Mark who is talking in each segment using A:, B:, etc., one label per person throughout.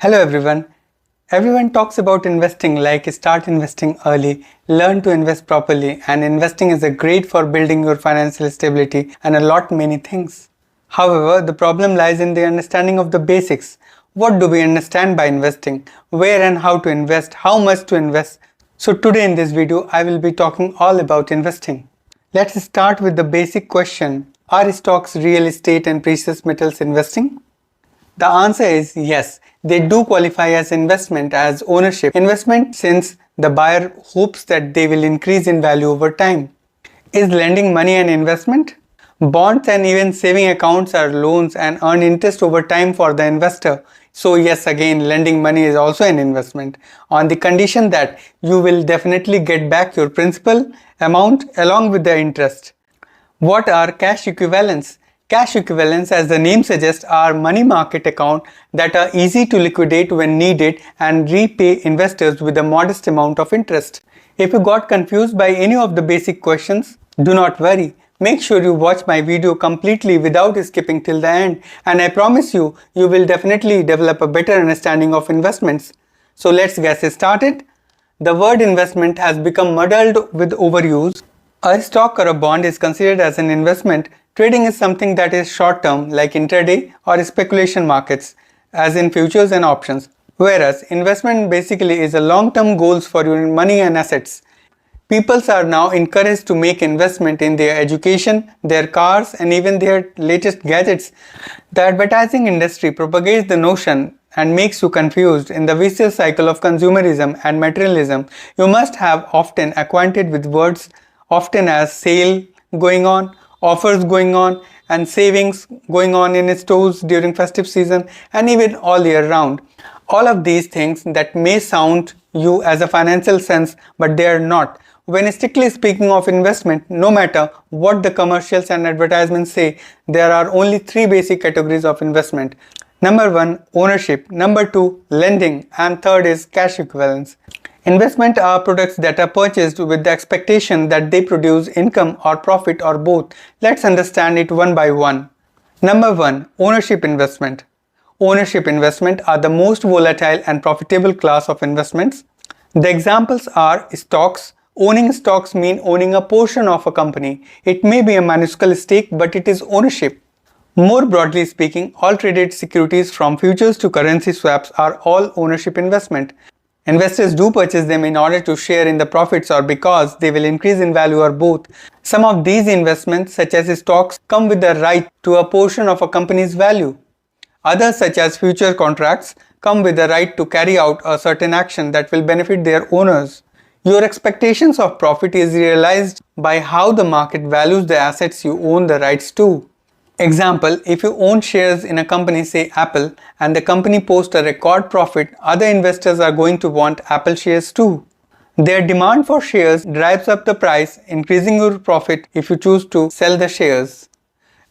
A: Hello everyone. Everyone talks about investing like start investing early, learn to invest properly, and investing is a great for building your financial stability and a lot many things. However, the problem lies in the understanding of the basics. What do we understand by investing? Where and how to invest? How much to invest? So today in this video, I will be talking all about investing. Let's start with the basic question. Are stocks, real estate and precious metals investing? The answer is yes, they do qualify as investment as ownership investment since the buyer hopes that they will increase in value over time. Is lending money an investment? Bonds and even saving accounts are loans and earn interest over time for the investor. So yes, again, lending money is also an investment on the condition that you will definitely get back your principal amount along with the interest. What are cash equivalents? Cash equivalents, as the name suggests, are money market accounts that are easy to liquidate when needed and repay investors with a modest amount of interest. If you got confused by any of the basic questions, do not worry. Make sure you watch my video completely without skipping till the end, and I promise you, you will definitely develop a better understanding of investments. So let's get started. The word investment has become muddled with overuse. A stock or a bond is considered as an investment. Trading is something that is short-term like intraday or speculation markets as in futures and options. Whereas investment basically is a long-term goals for your money and assets. People are now encouraged to make investment in their education, their cars and even their latest gadgets. The advertising industry propagates the notion and makes you confused in the vicious cycle of consumerism and materialism. You must have often acquainted with words often as sale going on, offers going on and savings going on in stores during festive season and even all year round. All of these things that may sound you as a financial sense but they are not. When strictly speaking of investment, no matter what the commercials and advertisements say, there are only three basic categories of investment. Number 1, ownership. Number 2, lending. And third is cash equivalents. Investment are products that are purchased with the expectation that they produce income or profit or both. Let's understand it one by one. Number 1, ownership investment. Ownership investment are the most volatile and profitable class of investments. The examples are stocks. Owning stocks mean owning a portion of a company. It may be a minuscule stake, but it is ownership. More broadly speaking, all traded securities from futures to currency swaps are all ownership investment. Investors do purchase them in order to share in the profits or because they will increase in value or both. Some of these investments, such as stocks, come with the right to a portion of a company's value. Others, such as future contracts, come with the right to carry out a certain action that will benefit their owners. Your expectations of profit is realized by how the market values the assets you own the rights to. Example, if you own shares in a company, say Apple, and the company posts a record profit, other investors are going to want Apple shares too. Their demand for shares drives up the price, increasing your profit if you choose to sell the shares.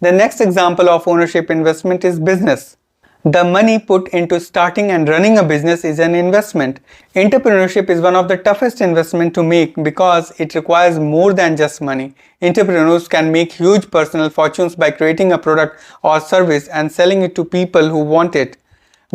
A: The next example of ownership investment is business. The money put into starting and running a business is an investment. Entrepreneurship is one of the toughest investments to make because it requires more than just money. Entrepreneurs can make huge personal fortunes by creating a product or service and selling it to people who want it.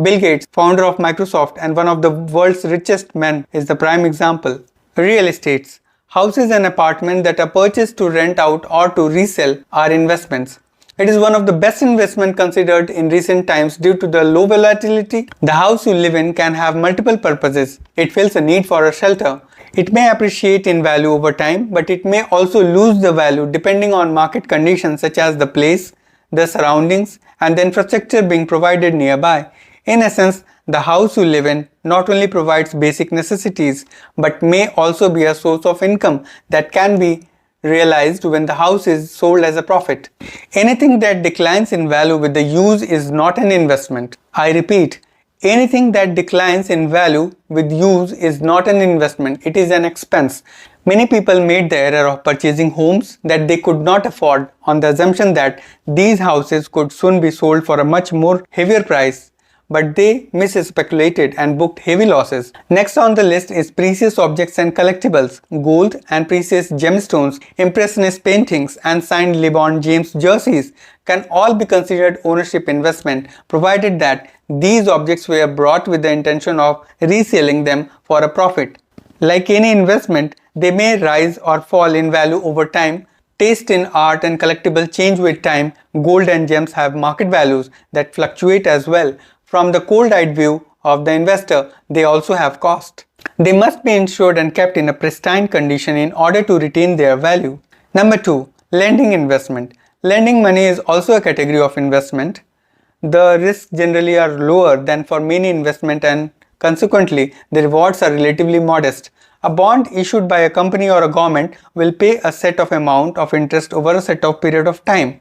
A: Bill Gates, founder of Microsoft and one of the world's richest men, is the prime example. Real estates. Houses and apartments that are purchased to rent out or to resell are investments. It is one of the best investments considered in recent times due to the low volatility. The house you live in can have multiple purposes. It fills a need for a shelter. It may appreciate in value over time, but it may also lose the value depending on market conditions such as the place, the surroundings, and the infrastructure being provided nearby. In essence, the house you live in not only provides basic necessities, but may also be a source of income that can be realized when the house is sold as a profit. Anything that declines in value with the use is not an investment. I repeat, anything that declines in value with use is not an investment, it is an expense. Many people made the error of purchasing homes that they could not afford on the assumption that these houses could soon be sold for a much more heavier price. but they misspeculated and booked heavy losses. Next on the list is precious objects and collectibles. Gold and precious gemstones, impressionist paintings, and signed LeBron James jerseys can all be considered ownership investment, provided that these objects were bought with the intention of reselling them for a profit. Like any investment, they may rise or fall in value over time. Taste in art and collectibles change with time. Gold and gems have market values that fluctuate as well. From the cold-eyed view of the investor, they also have cost. They must be insured and kept in a pristine condition in order to retain their value. Number 2. Lending investment. Lending money is also a category of investment. The risks generally are lower than for many investments and consequently the rewards are relatively modest. A bond issued by a company or a government will pay a set of amount of interest over a set of period of time.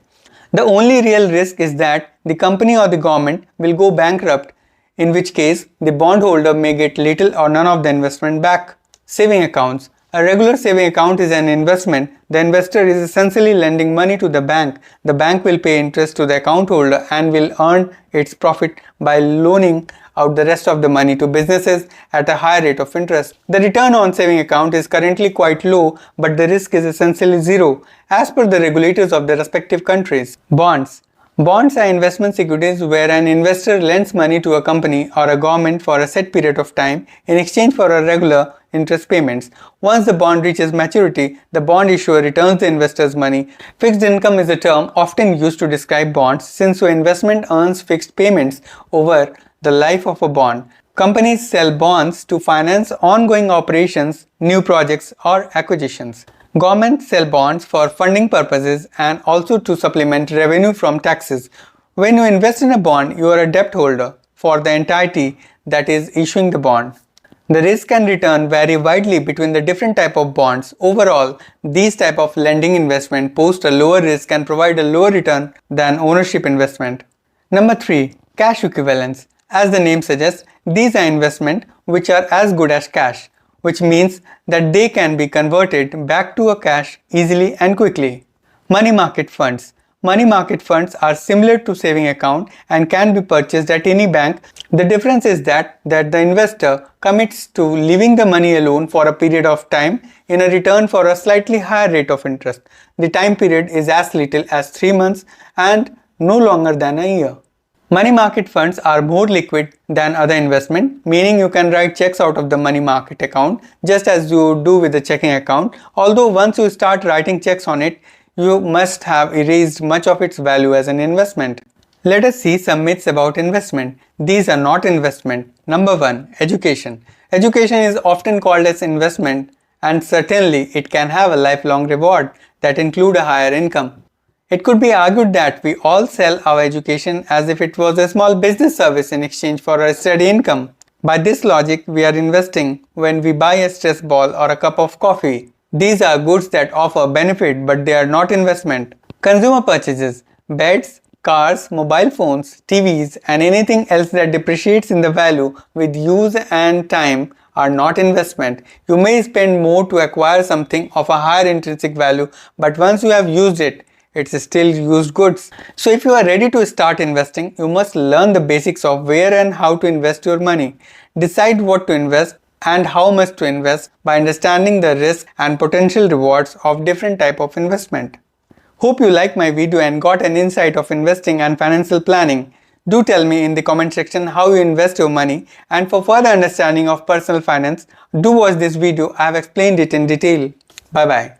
A: The only real risk is that the company or the government will go bankrupt, in which case the bondholder may get little or none of the investment back. Saving accounts. A regular saving account is an investment. The investor is essentially lending money to the bank. The bank will pay interest to the account holder and will earn its profit by loaning out the rest of the money to businesses at a higher rate of interest. The return on saving account is currently quite low, but the risk is essentially zero, as per the regulators of the respective countries. Bonds. Bonds are investment securities where an investor lends money to a company or a government for a set period of time in exchange for a regular interest payments. Once the bond reaches maturity, the bond issuer returns the investor's money. Fixed income is a term often used to describe bonds since the investment earns fixed payments over the life of a bond. Companies sell bonds to finance ongoing operations, new projects, or acquisitions. Governments sell bonds for funding purposes and also to supplement revenue from taxes. When you invest in a bond, you are a debt holder for the entity that is issuing the bond. The risk and return vary widely between the different type of bonds. Overall, these type of lending investment pose a lower risk and provide a lower return than ownership investment. Number 3. Cash equivalence. As the name suggests, these are investments which are as good as cash, which means that they can be converted back to a cash easily and quickly. Money market funds. Money market funds are similar to saving account and can be purchased at any bank. The difference is that the investor commits to leaving the money alone for a period of time in a return for a slightly higher rate of interest. The time period is as little as 3 months and no longer than a year. Money market funds are more liquid than other investment, meaning you can write checks out of the money market account just as you do with the checking account. Although once you start writing checks on it, you must have erased much of its value as an investment. Let us see some myths about investment. These are not investment. Number 1. Education. Education is often called as investment and certainly it can have a lifelong reward that include a higher income. It could be argued that we all sell our education as if it was a small business service in exchange for a steady income. By this logic, we are investing when we buy a stress ball or a cup of coffee. These are goods that offer benefit but they are not investment. Consumer purchases. Beds, cars, mobile phones, TVs and anything else that depreciates in the value with use and time are not investment. You may spend more to acquire something of a higher intrinsic value, but once you have used it, it's still used goods. So if you are ready to start investing, you must learn the basics of where and how to invest your money. Decide what to invest and how much to invest by understanding the risk and potential rewards of different type of investment. Hope you liked my video and got an insight of investing and financial planning. Do tell me in the comment section how you invest your money, and for further understanding of personal finance, do watch this video. I have explained it in detail. Bye bye.